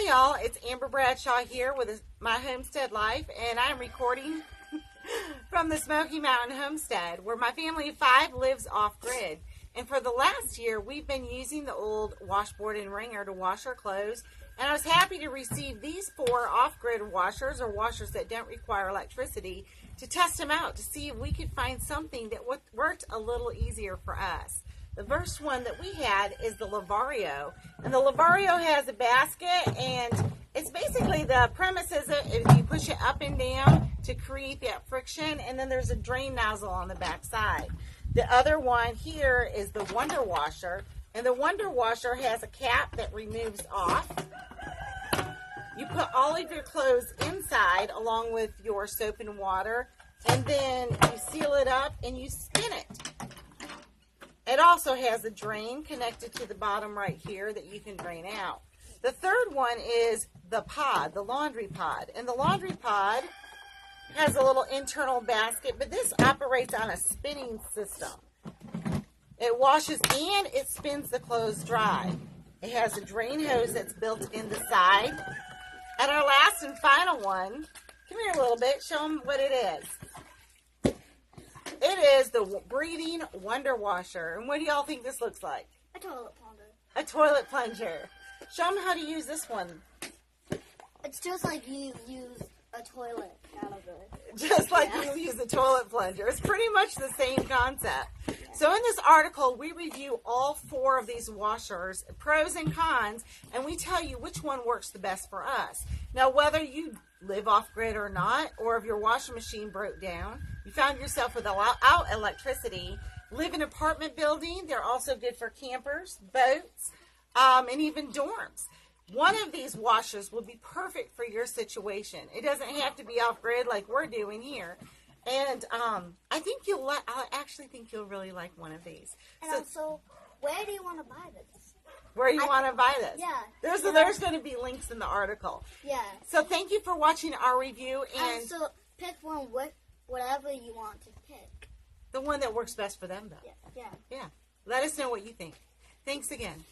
Hi y'all, it's Amber Bradshaw here with my homestead life, and I'm recording from the Smoky Mountain homestead where my family of 5 lives off-grid. And for the last year, we've been using the old washboard and wringer to wash our clothes, and I was happy to receive these 4 off-grid washers, or washers that don't require electricity, to test them out to see if we could find something that worked a little easier for us. The first one that we had is the Lavario, and the Lavario has a basket, and it's basically, the premise is that if you push it up and down to create that friction, and then there's a drain nozzle on the back side. The other one here is the Wonder Washer, and the Wonder Washer has a cap that removes off. You put all of your clothes inside along with your soap and water, and then you seal it up and you spin it. It also has a drain connected to the bottom right here that you can drain out. The third one is the pod, the laundry pod. And the laundry pod has a little internal basket, but this operates on a spinning system. It washes and it spins the clothes dry. It has a drain hose that's built in the side. And our last and final one, come here a little bit, show them what it is. It is the Breathing Wonder Washer. And what do y'all think this looks like? A toilet plunger. A toilet plunger. Show them how to use this one. It's just like you use a toilet out of it. Just like you use a toilet plunger. It's pretty much the same concept. So in this article, we review all 4 of these washers, pros and cons, and we tell you which one works the best for us. Now, whether you live off-grid or not, or if your washing machine broke down, you found yourself without electricity, live in an apartment building, they're also good for campers, boats, and even dorms. One of these washers will be perfect for your situation. It doesn't have to be off-grid like we're doing here. And I actually think you'll really like one of these. And also, where do you want to buy this? Where you want to buy this? Yeah. There's going to be links in the article. Yeah. So thank you for watching our review. And so pick one, whatever you want to pick. The one that works best for them, though. Yeah. Yeah. Let us know what you think. Thanks again.